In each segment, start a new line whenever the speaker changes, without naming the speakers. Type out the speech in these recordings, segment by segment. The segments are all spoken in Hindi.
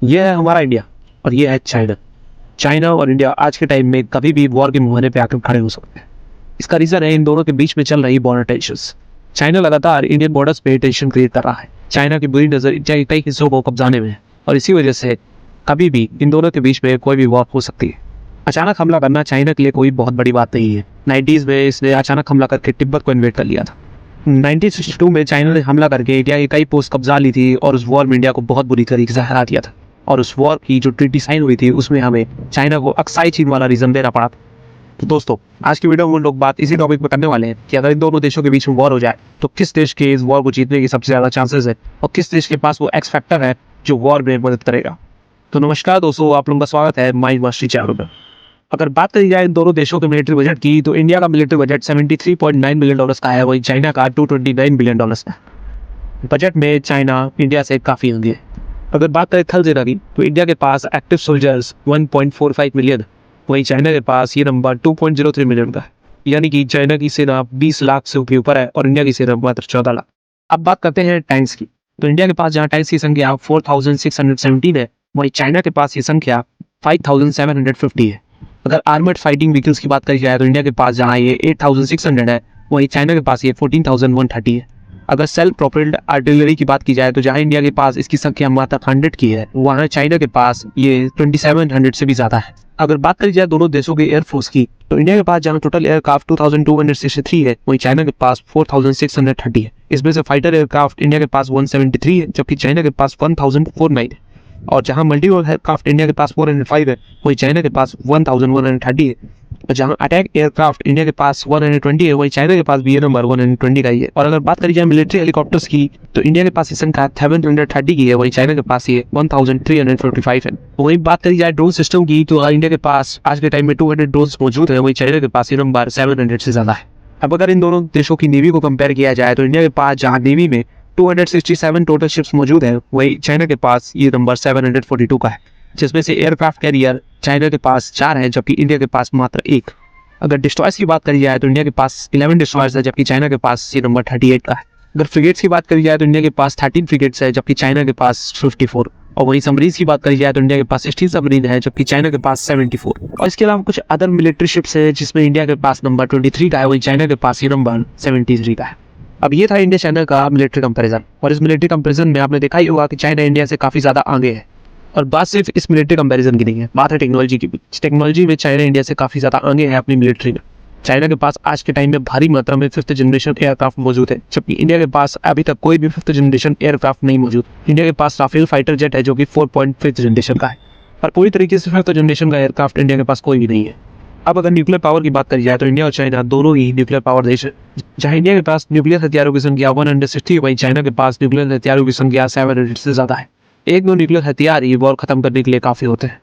ये है हमारा इंडिया और ये है चाइना। चाइना और इंडिया आज के टाइम में कभी भी वॉर के मुहाने पे आकर खड़े हो सकते हैं। इसका रीजन है इन दोनों के बीच में चल रही बॉर्डर टेंशंस। चाइना लगातार इंडियन बॉर्डर्स पे टेंशन क्रिएट कर रहा है। चाइना की बुरी नजर इंडिया के कई हिस्सों को कब्जाने में है और इसी वजह से कभी भी इन दोनों के बीच में कोई भी वॉर हो सकती है। अचानक हमला करना चाइना के लिए कोई बहुत बड़ी बात नहीं है। 90s में इसने अचानक हमला करके तिब्बत को इन्वेड कर लिया था। 1962 में चाइना ने हमला करके इंडिया की कई पोस्ट कब्जा ली थी और उस वॉर में इंडिया को बहुत बुरी तरीके से हरा दिया था। और उस वॉर की जो ट्रीटी साइन हुई थी उसमें हमें चाइना को अक्साई चीन वाला रीजन देना पड़ा था। तो दोस्तों, आज की वीडियो में हम लोग बात इसी टॉपिक पर करने वाले हैं कि अगर इन दोनों देशों के बीच में वॉर हो जाए तो किस देश के इस वॉर को जीतने की सबसे ज्यादा चांसेस है और किस देश के पास वो एक्स फैक्टर है जो वॉर में मदद करेगा। तो नमस्कार दोस्तों, आप लोगों का स्वागत है माइंड मास्टरी चैनल पर। अगर बात करी जाए इन दोनों देशों के मिलिट्री बजट की तो इंडिया का मिलिट्री बजट $73.9 बिलियन का है, वहीं चाइना का $229 बिलियन है। बजट में चाइना इंडिया से काफी आगे है। अगर बात करें थल सेना की तो इंडिया के पास एक्टिव सोल्जर्स 1.45 मिलियन, वहीं चाइना के पास ये नंबर 2.03 मिलियन का है। यानी कि चाइना की सेना 20 लाख से ऊपर है और इंडिया की सेना मात्र 14 लाख। अब बात करते हैं टैंक्स की तो इंडिया के पास जहाँ टैंक्स की संख्या 4617 है, वहीं चाइना के पास ये संख्या 5750 है। अगर आर्मर्ड फाइटिंग व्हीकल्स की बात करी जाए तो इंडिया के पास जहाँ ये 8600 है, वहीं चाइना के पास ये 14130 है। अगर सेल्फ प्रोपेल्ड आर्टिलरी की बात की जाए तो जहाँ इंडिया के पास इसकी संख्या मात्र 100 की है, वहाँ चाइना के पास ये 2700 से भी ज्यादा है। अगर बात करी जाए दोनों देशों के एयरफोर्स की तो इंडिया के पास जहाँ टोटल एयरक्राफ्ट 2263 है, वहीं चाइना के पास 4630 है। इसमें से फाइटर एयरक्राफ्ट इंडिया के पास 173 है जबकि चाइना के पास 1049 है। और जहां मल्टी रोल एयरक्राफ्ट इंडिया के पास 405 है, वहीं चाइना के पास 1130 है। और जहां अटैक एयरक्राफ्ट इंडिया के पास 120 है, वहीं चाइना के पास भी ये नंबर 120 का ही है। और अगर बात करी जाए मिलिट्री हेलीकॉप्टर्स की तो इंडिया के पास ये संख्या 730 की है, वहीं चाइना के पास ये 1345 है। वहीं बात करी जाए ड्रोन सिस्टम की तो इंडिया के पास आज के टाइम में 200 ड्रोन मौजूद है, वहीं चाइना के पास ये नंबर 700 से ज्यादा है। अब अगर इन दोनों देशों की नेवी को कंपेयर किया जाए तो इंडिया के पास जहां नेवी में 267 टोटल शिप्स मौजूद है, वहीं चाइना के पास ये नंबर 742 का है, जिसमें से एयरक्राफ्ट कैरियर चाइना के पास 4 है जबकि इंडिया के पास मात्र 1। अगर डिस्ट्रॉयर्स की बात करी जाए तो इंडिया के पास 11 डिस्ट्रॉयर्स है जबकि चाइना के पास ये नंबर 38 का है। अगर फ्रिगेट्स की बात करी जाए तो इंडिया के पास 13 फ्रिगेट्स है जबकि चाइना के पास 54। और वहीं सबमरीन्स की बात करी जाए तो इंडिया के पास 16 सबमरीन है जबकि चाइना के पास 74। और इसके अलावा कुछ अदर मिलिट्री शिप्स है जिसमें इंडिया के पास नंबर 23 का है, वहीं चाइना के पास ये नंबर 73 का है। अब ये था इंडिया चाइना का मिलिट्री कंपैरिजन और इस मिलिट्री कंपैरिजन में आपने देखा ही होगा कि चाइना इंडिया से काफी ज्यादा आगे है। और बात सिर्फ इस मिलिट्री कंपैरिजन की नहीं है, बात है टेक्नोलॉजी की भी। टेक्नोलॉजी में चाइना इंडिया से काफी ज्यादा आगे है अपनी मिलिट्री में। चाइना के पास आज के टाइम में भारी मात्रा में 5th जनरेशन एयरक्राफ्ट मौजूद है जबकि इंडिया के पास अभी तक कोई भी 5th जनरेशन एयरक्राफ्ट नहीं मौजूद। इंडिया के पास राफेल फाइटर जेट है जो कि 4.5th जनरेशन का है, पर पूरी तरीके से 5th जनरेशन का एयरक्राफ्ट इंडिया के पास कोई भी नहीं है। अब अगर न्यूक्लियर पावर की बात करी जाए तो इंडिया और चाइना दोनों ही न्यूक्लियर पावर देश है। जहां इंडिया के पास न्यूक्लियर हथियारों की संख्या 160, वहीं चाइना के पास न्यूक्लियर हथियारों की संख्या 700 से ज्यादा है। एक दो न्यूक्लियर हथियार ही वॉर खत्म करने के लिए काफी होते हैं।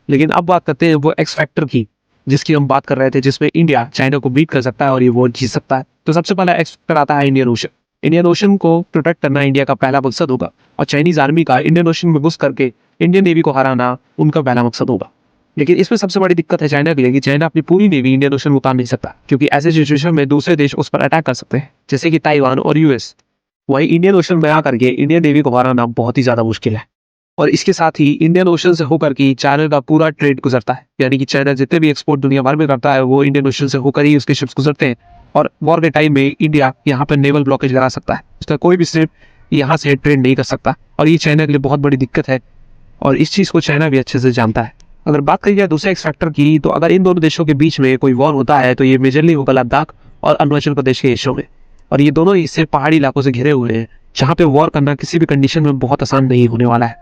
लेकिन अब बात करते हैं वो एक्स फैक्टर की जिसकी हम बात कर रहे थे, जिसमें इंडिया चाइना को बीट कर सकता है और ये वॉर जीत सकता है। तो सबसे पहला एक्स फैक्टर आता है इंडियन ओशन। इंडियन ओशन को प्रोटेक्ट करना इंडिया का पहला मकसद होगा और चाइनीज आर्मी का इंडियन ओशन में घुस करके इंडियन नेवी को हराना उनका पहला मकसद होगा। लेकिन इसमें सबसे बड़ी दिक्कत है चाइना के लिए कि चाइना अपनी पूरी नेवी इंडियन ओशन में उतार नहीं सकता, क्योंकि ऐसे सिचुएशन में दूसरे देश उस पर अटैक कर सकते हैं जैसे कि ताइवान और यूएस। वहीं इंडियन ओशन में आकर के इंडियन नेवी को हराना बहुत ही ज्यादा मुश्किल है। और इसके साथ ही इंडियन ओशन से होकर के चाइना का पूरा ट्रेड गुजरता है, यानी कि चाइना जितने भी एक्सपोर्ट दुनिया भर में करता है वो इंडियन ओशन से होकर ही उसके शिप्स गुजरते हैं। और वॉर के टाइम में इंडिया यहाँ पर नेवल ब्लॉकेज लगा सकता है, उसका कोई भी शिप यहाँ से ट्रेड नहीं कर सकता और ये चाइना के लिए बहुत बड़ी दिक्कत है और इस चीज़ को चाइना भी अच्छे से जानता है। अगर बात करी जाए दूसरे एक्स फैक्टर की तो अगर इन दोनों देशों के बीच में कोई वॉर होता है तो ये मेजरली होगा लद्दाख और अरुणाचल प्रदेश के हिस्सों में। और ये दोनों हिस्से पहाड़ी इलाकों से घिरे हुए हैं जहाँ पे वॉर करना किसी भी कंडीशन में बहुत आसान नहीं होने वाला है।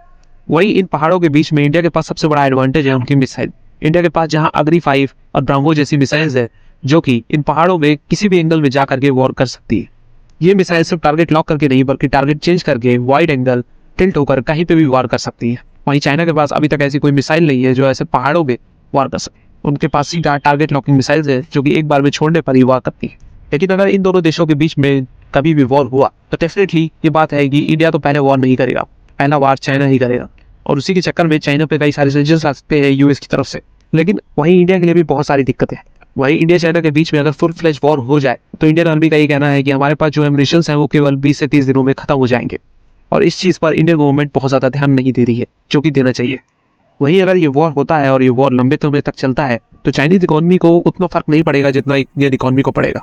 वहीं इन पहाड़ों के बीच में इंडिया के पास सबसे बड़ा एडवांटेज है उनकी मिसाइल। इंडिया के पास जहां अग्नि 5 और ब्राह्मो जैसी मिसाइल्स है जो कि इन पहाड़ों में किसी भी एंगल में जा करके वॉर कर सकती है। ये मिसाइल सिर्फ टारगेट लॉक करके नहीं बल्कि टारगेट चेंज करके वाइड एंगल टिल्ट होकर कहीं पे भी वार कर सकती है। वहीं चाइना के पास अभी तक ऐसी कोई मिसाइल नहीं है जो ऐसे पहाड़ों में वार कर सके। उनके पास सीधा टारगेट लॉकिंग मिसाइल्स है जो कि एक बार में छोड़ने पर ही वार करती है। लेकिन अगर इन दोनों देशों के बीच में कभी भी वॉर हुआ तो डेफिनेटली ये बात है कि इंडिया तो पहले वॉर नहीं करेगा, पहला वार चाइना ही करेगा और उसी के चक्कर में चाइना पे कई सारे सजेशंस आ सकते हैं यूएस की तरफ से। लेकिन वहीं इंडिया के लिए भी बहुत सारी दिक्कतें हैं। वहीं इंडिया चाइना के बीच में अगर फुल फ्लेज वॉर हो जाए तो इंडियन आर्मी का ये कहना है कि हमारे पास जो एमिनिशंस हैं वो केवल 20 से 30 दिनों में खत्म हो जाएंगे। और इस चीज़ पर इंडियन गवर्नमेंट बहुत ज़्यादा ध्यान नहीं दे रही है, जो कि देना चाहिए। वहीं अगर ये वॉर होता है और ये वॉर लंबे समय तक चलता है तो चाइनीज इकोनॉमी को उतना फर्क नहीं पड़ेगा जितना इंडियन इकोनॉमी को पड़ेगा।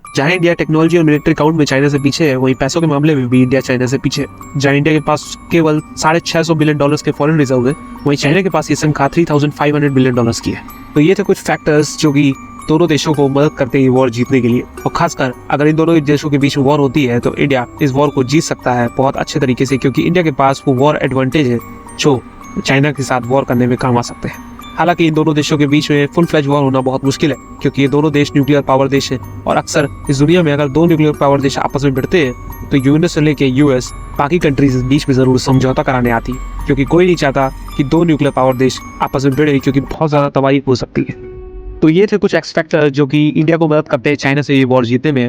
जहाँ इंडिया टेक्नोलॉजी और मिलिट्री काउंट में चाइना से पीछे है, वहीं पैसों के मामले में भी इंडिया चाइना से पीछे है। जहाँ इंडिया के पास केवल $650 बिलियन के फॉरेन रिजर्व है, वहीं चाइना के पास ये संख्या $3500 बिलियन की है। तो ये थे कुछ फैक्टर्स जो कि दोनों देशों को मदद करते हैं वॉर जीतने के लिए। और खासकर अगर इन दोनों देशों के बीच में वॉर होती है तो इंडिया इस वॉर को जीत सकता है बहुत अच्छे तरीके से, क्योंकि इंडिया के पास वो वॉर एडवांटेज है जो चाइना के साथ वॉर करने में काम आ सकते हैं। हालांकि इन दोनों देशों के बीच में फुल फ्लेज वॉर होना बहुत मुश्किल है, क्योंकि ये दोनों देश न्यूक्लियर पावर देश हैं और अक्सर इस दुनिया में अगर दो न्यूक्लियर पावर देश आपस में भिड़ते हैं तो यूएस से लेके यूएस बाकी कंट्रीज के बीच में जरूर समझौता कराने आती है, क्योंकि कोई नहीं चाहता कि दो न्यूक्लियर पावर देश आपस में भिड़े, क्योंकि बहुत ज़्यादा तबाही हो सकती है। तो ये थे कुछ एक्स फैक्टर जो कि इंडिया को मदद करते हैं चाइना से ये वॉर जीतने में।